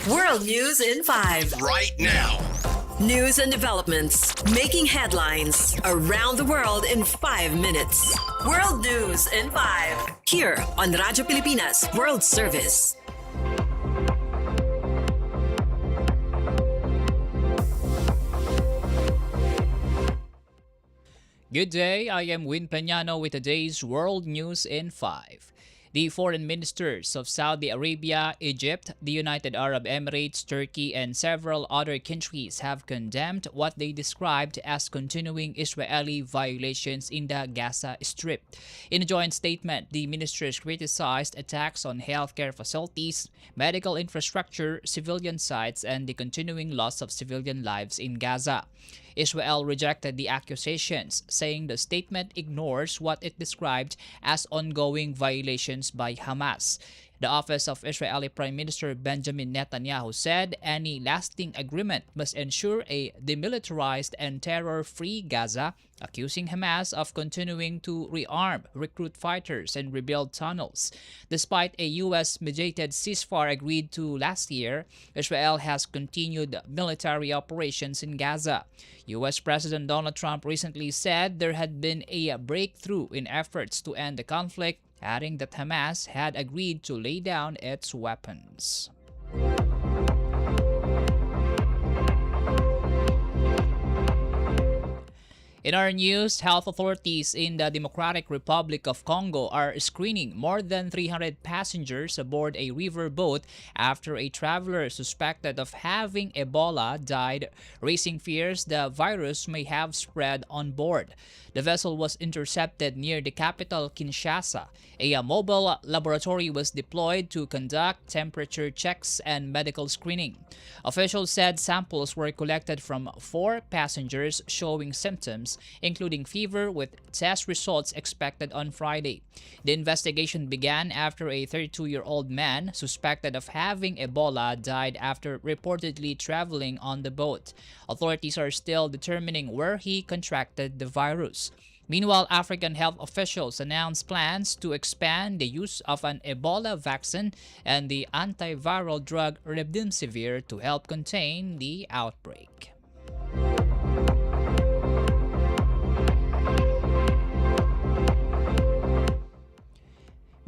World News in 5. Right now. News and developments making headlines around the world in 5 minutes. World News in 5. Here on Radyo Pilipinas World Service. Good day, I am Peñano with today's World News in 5. The foreign ministers of Saudi Arabia, Egypt, the United Arab Emirates, Turkey, and several other countries have condemned what they described as continuing Israeli violations in the Gaza Strip. In a joint statement, the ministers criticized attacks on healthcare facilities, medical infrastructure, civilian sites, and the continuing loss of civilian lives in Gaza. Israel rejected the accusations, saying the statement ignores what it described as ongoing violations by Hamas. The office of Israeli Prime Minister Benjamin Netanyahu said any lasting agreement must ensure a demilitarized and terror-free Gaza, accusing Hamas of continuing to rearm, recruit fighters, and rebuild tunnels. Despite a U.S.-mediated ceasefire agreed to last year, Israel has continued military operations in Gaza. U.S. President Donald Trump recently said there had been a breakthrough in efforts to end the conflict, adding that Hamas had agreed to lay down its weapons. In our news, health authorities in the Democratic Republic of Congo are screening more than 300 passengers aboard a river boat after a traveler suspected of having Ebola died, raising fears the virus may have spread on board. The vessel was intercepted near the capital, Kinshasa. A mobile laboratory was deployed to conduct temperature checks and medical screening. Officials said samples were collected from 4 passengers showing symptoms, including fever, with test results expected on Friday. The investigation began after a 32-year-old man suspected of having Ebola died after reportedly traveling on the boat. Authorities are still determining where he contracted the virus. Meanwhile, African health officials announced plans to expand the use of an Ebola vaccine and the antiviral drug remdesivir to help contain the outbreak.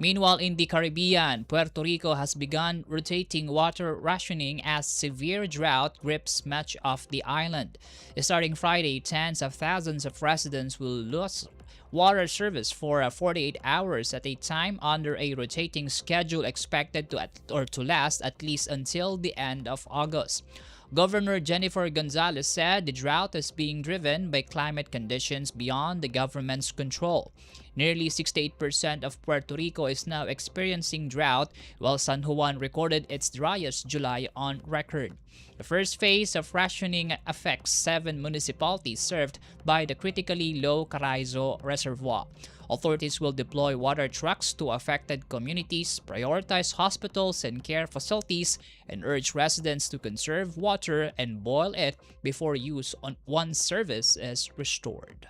Meanwhile, in the Caribbean, Puerto Rico has begun rotating water rationing as severe drought grips much of the island. Starting Friday, tens of thousands of residents will lose water service for 48 hours at a time under a rotating schedule expected to last at least until the end of August. Governor Jennifer Gonzalez said the drought is being driven by climate conditions beyond the government's control. Nearly 68% of Puerto Rico is now experiencing drought, while San Juan recorded its driest July on record. The first phase of rationing affects 7 municipalities served by the critically low Carrizo Reservoir. Authorities will deploy water trucks to affected communities, prioritize hospitals and care facilities, and urge residents to conserve water and boil it before use once service is restored.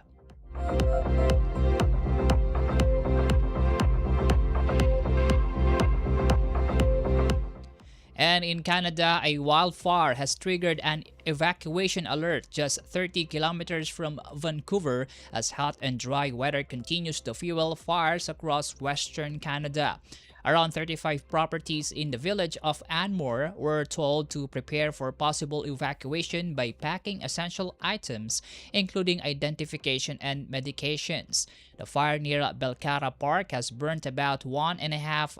And in Canada, a wildfire has triggered an evacuation alert just 30 kilometers from Vancouver as hot and dry weather continues to fuel fires across western Canada. Around 35 properties in the village of Anmore were told to prepare for possible evacuation by packing essential items, including identification and medications. The fire near Belcara Park has burnt about 1.5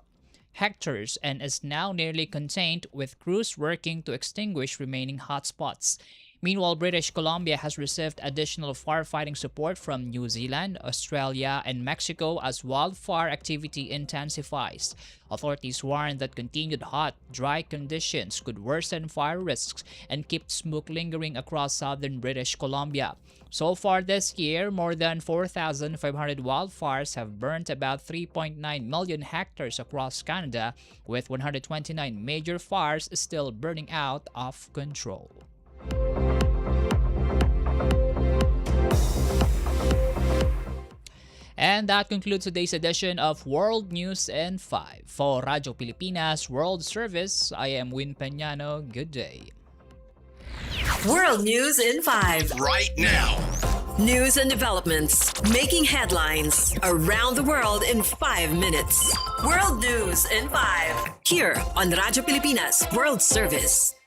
hectares and is now nearly contained, with crews working to extinguish remaining hotspots. Meanwhile, British Columbia has received additional firefighting support from New Zealand, Australia, and Mexico as wildfire activity intensifies. Authorities warn that continued hot, dry conditions could worsen fire risks and keep smoke lingering across southern British Columbia. So far this year, more than 4,500 wildfires have burnt about 3.9 million hectares across Canada, with 129 major fires still burning out of control. And that concludes today's edition of World News in 5. For Radyo Pilipinas World Service, I am Win Peñano. Good day. World News in 5. Right now. News and developments making headlines around the world in 5 minutes. World News in 5. Here on Radyo Pilipinas World Service.